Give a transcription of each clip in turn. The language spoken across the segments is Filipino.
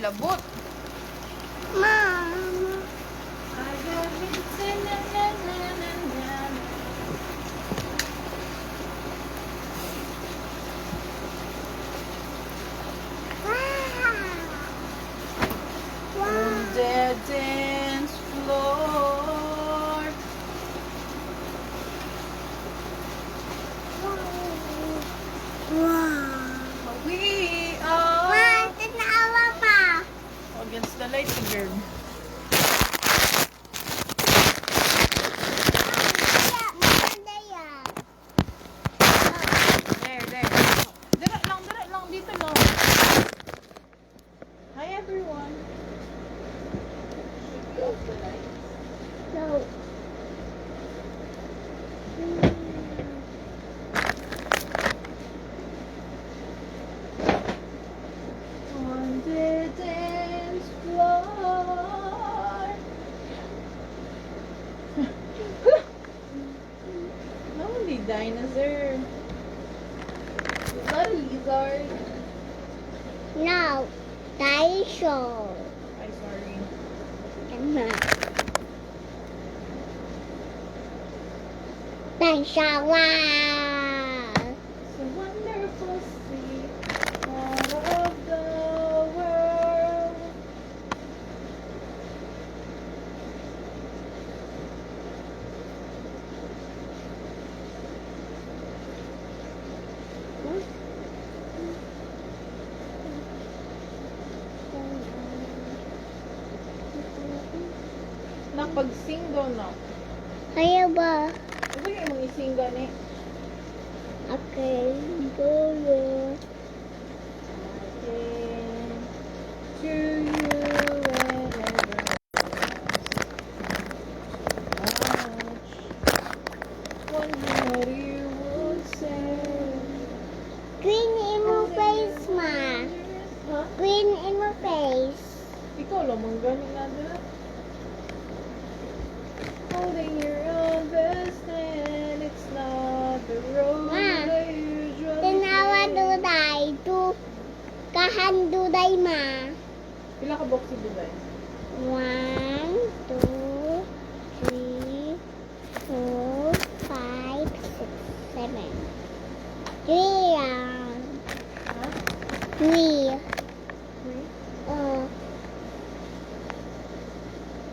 labot. Mama. On the dance floor. We are against the light girl. There. Dira lang, dito lang. Hi everyone. Should we off the light? No. On the dance floor. No, the dinosaur. Is that a lizard? No. Dinosaur. Ay, sorry. Dinosaur. It's a wonderful sea, part of the world. Nakapag-sing daw na. Kaya ba? Ano yung mga ising gani? Okay. Go. To you wherever wonder what you would say. Green in my face, ma. Ha? Green in my face. Ikaw lang mong gani nga dira. Holding your own best hand, it's not the road Ma, I usually Tinawa take. duday. Kahan duday, ma. Pila ka box si Duday? 1, 2, 3, 4, 5, 6, 7. 3 lang. Ha? 3. Three? Oh.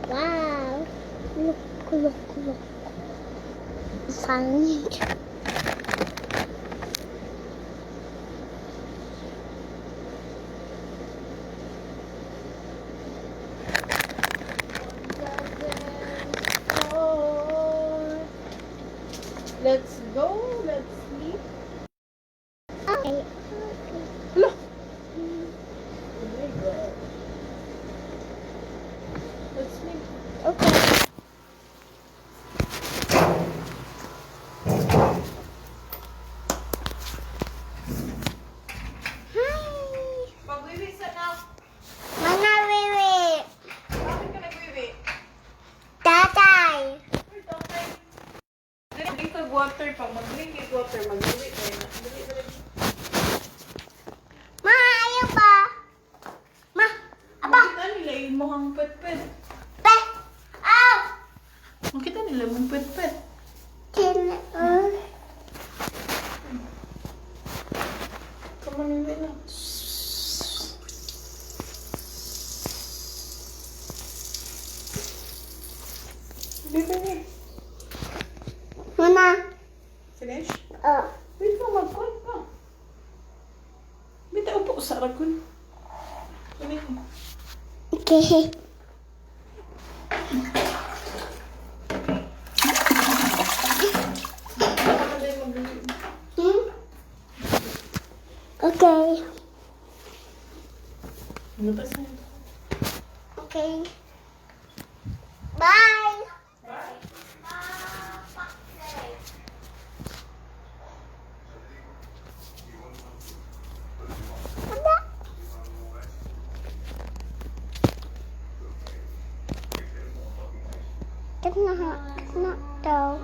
Wow. Look. Pangit. Let's go. Let's sleep. Okay. Hello. Oh my God. Let's sleep. Okay. Hi. Pag-wiwi sa na. Mga wiwi. Bakit ka nag-wiwi? Tatay. Ay, tatay. Drink of water pa. Mag-drink of water. Mag-wiwi tayo na. Dali. Ma, ayaw ba? Ma, aba. Makita nila yung mukhang pet-pet. Pe. Aw. Makita nila yung pet-pet. Come on, wiwi na. Wiwi. Mama. Finish? Oh. Wait pa, mag-call pa. Bita, upo sa ragun. Wait. Okay. Hmm? Okay. Ano ba sa'yo? Okay. Bye. That's not though.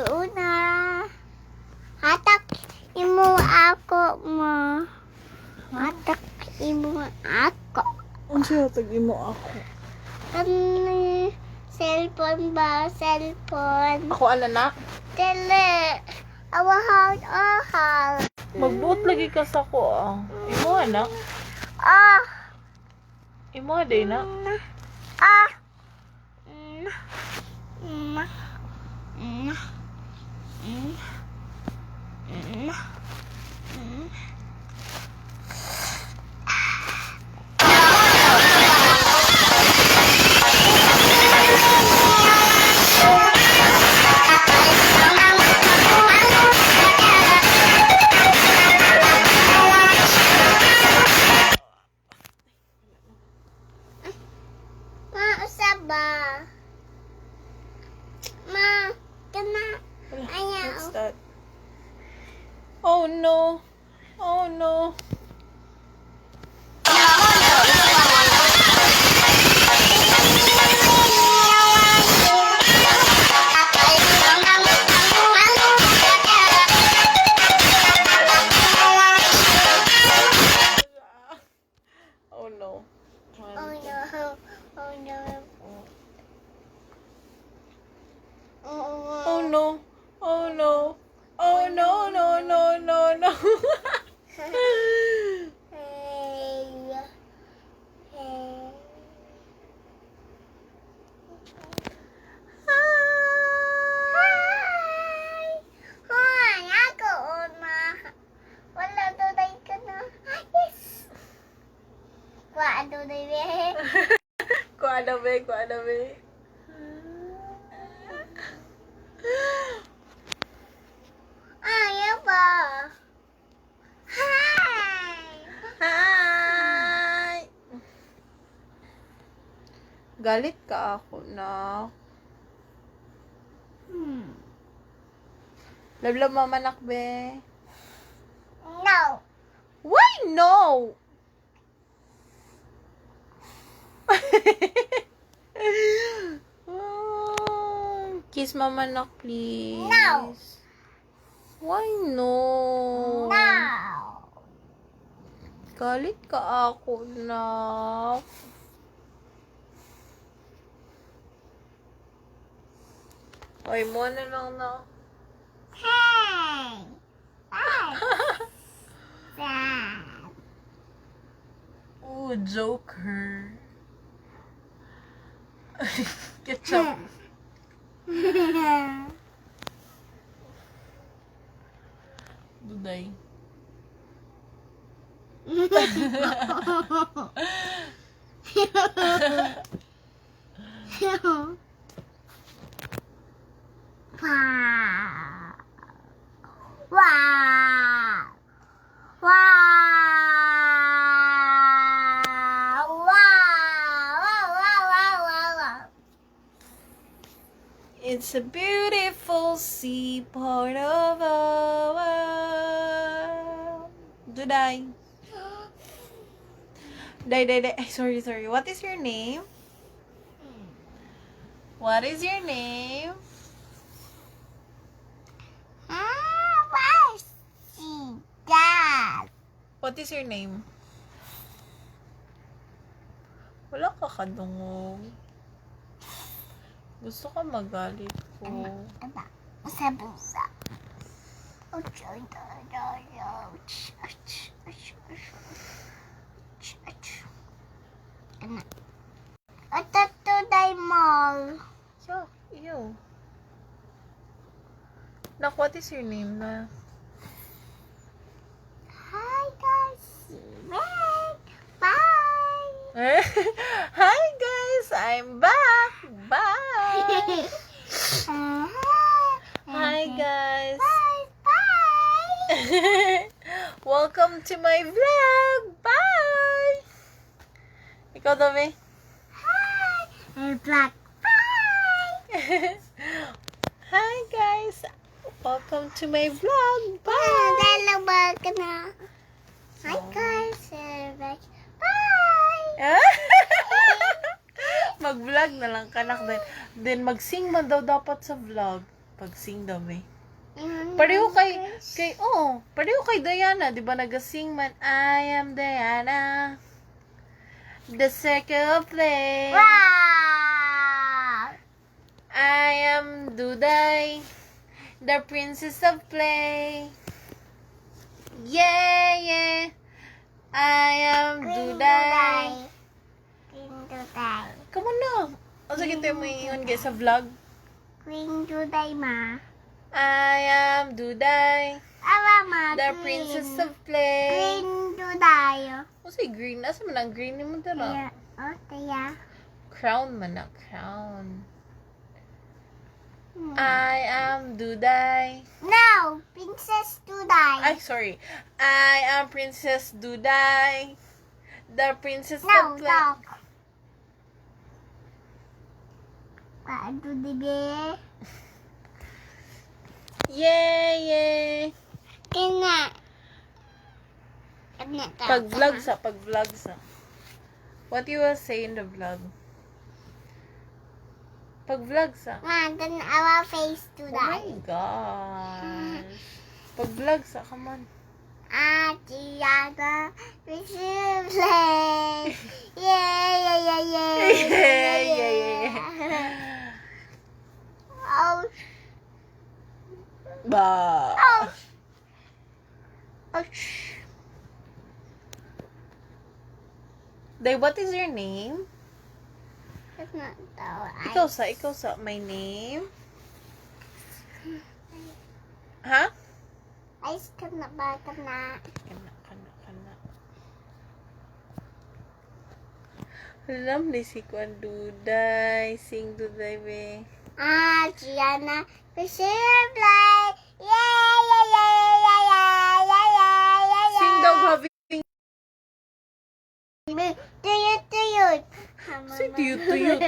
Kuna. Hatak imo ako mo. Hatak imo ako. Unsa tag imo ako? Ano, cellphone ba? Cellphone. Ako anak. Tele. Awahal. Magbuot lagi ka sa ko ah. Imo anak. Ah. Imo day na. Ah. Mm. Mm. Mm. Mm. Mm. Mm. Ma, usab ba? Ma, kana. Ayaw. What's that? Oh no. Oh no. Oh no. Oh no. Oh no. Oh no. Oh no. Oh no no no no no. Hey. Hey. Hi! Hoy, ako una. Wala tunay ka na. Yes! Kuha tunay be. Kuana be, kuana be. Ayaw ba? Hi! Hi. Galit ka ako na. Lablab mamanak be. No! Why no? Kiss mamanak please. No. Why no? No! Galit ka ako na. Ay, mo na lang na. Hey! Hi! Sad. Oh, Joker. Ketchup. Duday. Wow! Wow! Wow! Wow! It's a beautiful sea part of our world. Duday. Day. Ay, sorry. What is your name? What is your name? Where's she, Dad? What is your name? Wala ka kadungog. Gusto ka magalit ko. Aba, busa. Atatuday mo. So, ew. Nak, what is your name na? Hi guys. Bye. Hi guys, I'm back. Bye. Hi guys. Bye. Welcome to my vlog. Bye. Ikaw, Dami. Hi. And black. Bye. Hi guys. Welcome to my vlog. Bye. Dalawa ka na. Hi guys. Bye. Bye. Mag-vlog na lang kanak din. Then mag-sing man daw dapat sa vlog. Pag-sing daw, eh. Pareho pareho kay Diana, 'di ba nag-sing man, I am Diana, the circle of play. Wow! I am Duday, the princess of play. Yeah, yeah. I am Duday. Queen Duday. Come on na. O sige, tayo mo ingon guys sa vlog. Queen Duday, ma. I am Duday, Awa, ma. the princess of play. Queen Duday. O sige, green. Asa man ang green ni mo Yeah. tara? Oh, taya. Crown man na, crown. I am Duday. No, Princess Duday. Ay, sorry. I am Princess Duday, the princess No, of play. dog. Paano, dibe? Yeah, yeah. Kina. Pag-vlog sa. What you will say in the vlog? Pag-vlog sa. Ma, then our face Oh my Duday. gosh. Pag-vlog sa, come on. Tiana, we should play. Yeah. Yeah. Oh, Ba. oh. Ouch. Day, what is your name? That's not Ikaw sa, my name? Ha? Ice cream na ba ka na? Kana. Alam ni si Kwan Duday. Sing Duday, be. Tiana, we should play. Yeah. Sing daw, having. Tuyot. Sing tuyot.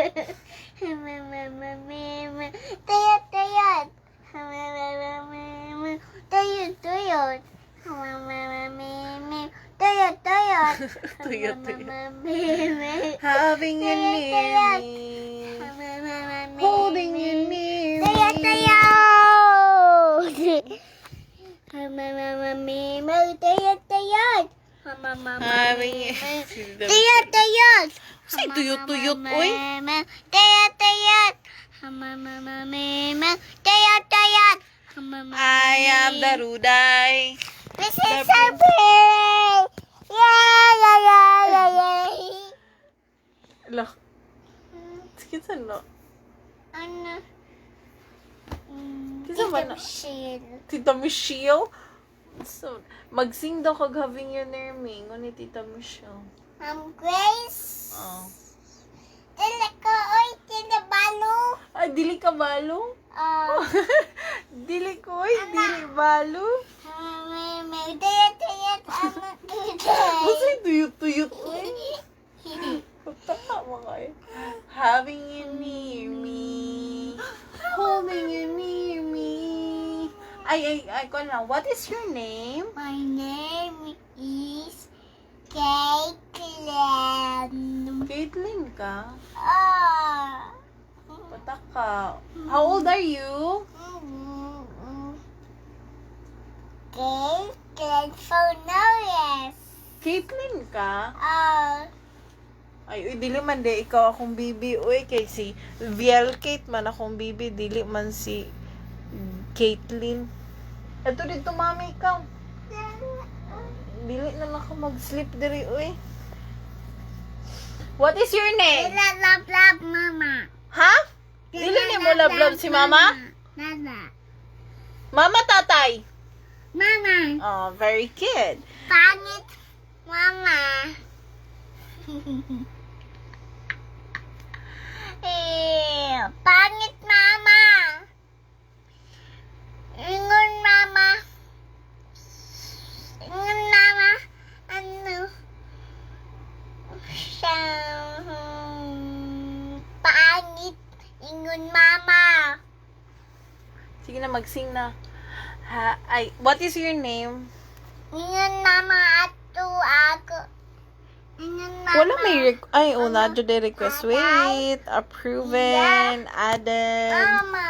Tuyot. Tuyot. Having you near me. Holding you near me. Having you. Sing tuyot, oy. I am the Ruday. This is so pretty. Yeah. Look. Sige, saan no? Ano? Kisa ba na? Michelle. Tita Michelle? So, mag-sing daw kag having you near me. Ngunit Tita Michelle. Grace. Oh. Dili ko, oy, tinabalo. Ay, dili ka balo? Oh. Dili ko, dili balo. Tuyot, Kasi tuyot-tuyot, oy. Pagtaka mo kayo. Having you near me. Holding you near me. Ay, ko na. What is your name? My name is Caitlin. Caitlin ka? Oh. Pataka. How old are you? Caitlin Fonores. Caitlin ka? Oh. Ay, uy, dili man de ikaw akong bibi. Uy, kay si Viel Kate man akong bibi. Dili man si Caitlin. Ito dito, mami, ikaw. Dili na lang ka mag-sleep diri, uy. What is your name? Love, mama. Ha? Dili ni mo love si mama? Nada. Mama, tatay? Mama. Oh, very good. Pangit, mama. Pangit, mama. Ingon, mama. Ano? Pangit. Ingon, mama. Sige na, mag-sing na. Ha, ay, what is your name? Ingon, mama. Ato ako. Ingon, mama. Wala may ay, una dyan the request. Wait, approven, added. Mama.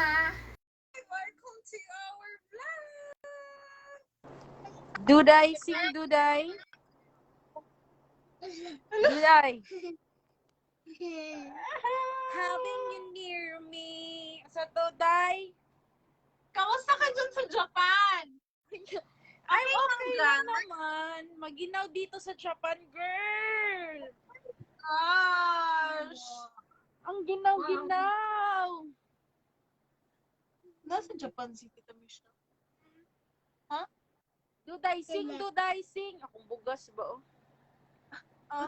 Duday, sing Duday. Duday. Having you near me. Sa Duday. Kamusta ka dyan sa Japan? I'm okay lang lang. naman. Maginaw dito sa Japan, girl. Gosh! Ang ginaw-ginaw. Nasa Japan si Tita Misha. Duday, sing, Duday, sing. Akong bugas ba, oh?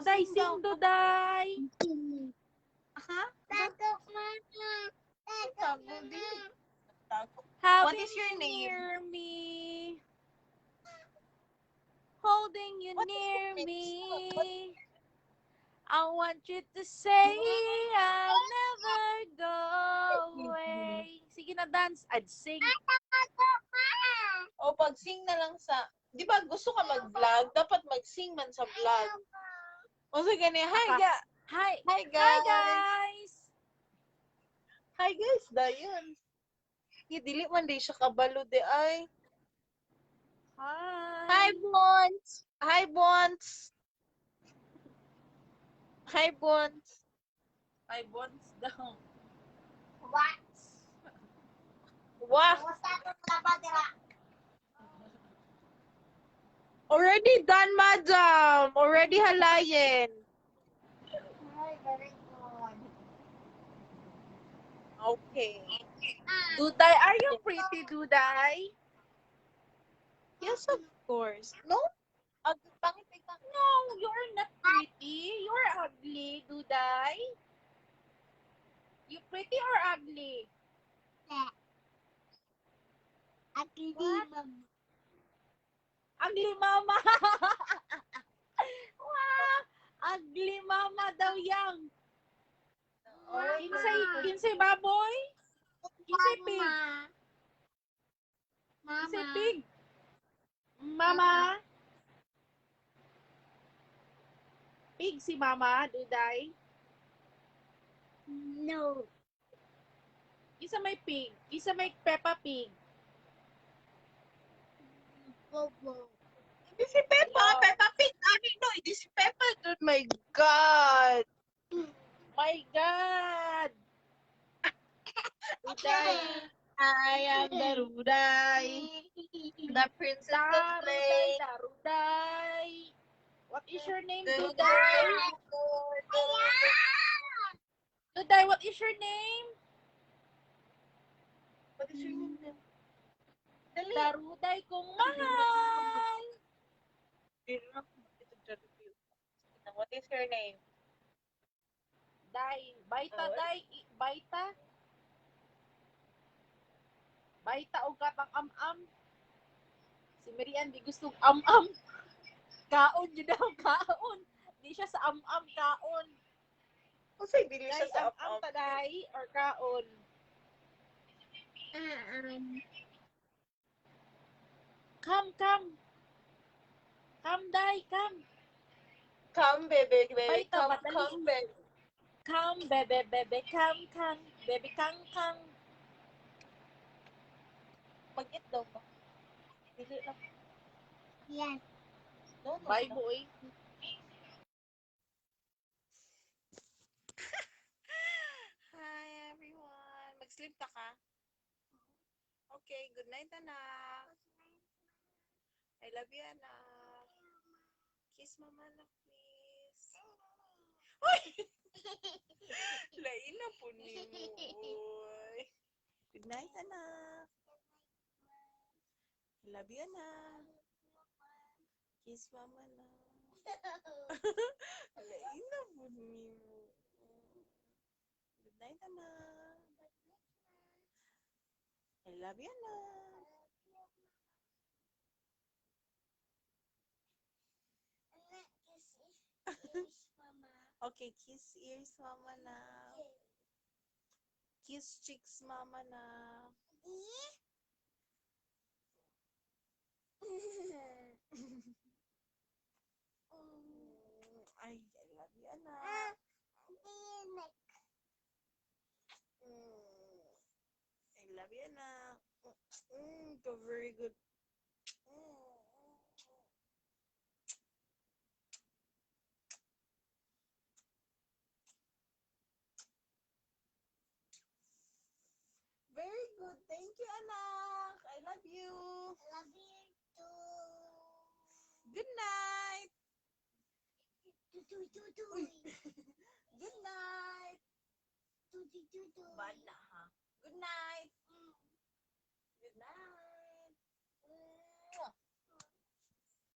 sing Duday, daw. sing, Duday. Ha? Tago, mama. Tago din. Tago. Having What is your you name? near me. Holding you What is near your name? me. I want you to say I'll never go away. Sige na, dance. I'd sing. O pag sing na lang sa... Di ba gusto ka mag-vlog? Dapat mag-sing man sa vlog. O sige ni, hi guys! Hi. Hi Hi, guys! guys. Hi guys, dayon. Dili man di siya kabalo di ay. Hi. Hi Bons! Hi Bons! Hi Bons! Hi, Bonds daw. What? Wah! Already done, madam! Already halayin. Very good. Okay. Duday, are you pretty, Duday? Yes, of course. No? Pangit ka. No, you're not pretty. You're ugly, Duday. You pretty or ugly? Ugly What? mom. Ugly mama. Wow, ugly mama daw yang. Kinsay baboy? Kinsay pig? Kinsay Mama. pig? Mama. Pig si mama, Duday. No. Isa may pig, isa may Peppa Pig. Bobo. Hindi si Peppa. Yo. Peppa Pig. No, hindi si Peppa. Dude, my God. My God! Duday. I am the Ruday. The princess of Daruday, play. daruday. What is your name, Duday. Duday? Duday, what is your name? What is your name? Dali. Daruday kong mahal. What is your name? Day, baita, Oh, day, baita. Baita o katang am-am. Si Marian, di gusto am-am. Kaon, yun daw, kaon. Di siya sa am-am, kaon. Kasi dili Day, siya sa am-am up-up. taday, or kaon. Come, come. Come, day, come. Come, baby, baby. Baita, Come, madali. come, baby. Come, bebe, bebe, come, come. Baby, come. Mag-eat daw ba? Dili lang. Yes. No, no, Bye, no. boy. Hi, everyone. Mag-sleep ka ka? Okay, good night, anak. I love you, anak. Kiss mama, anak, please. Uy! Lain na po ni mo, uy. Good night, anak. I love you, anak. Kiss mama, anak. Lain na po ni mo. Good night, anak. I love you, anak. Okay, kiss ears, mama na. Kiss cheeks, mama na. Ay, I love you, anak. I love you, anak. Very good. Uy!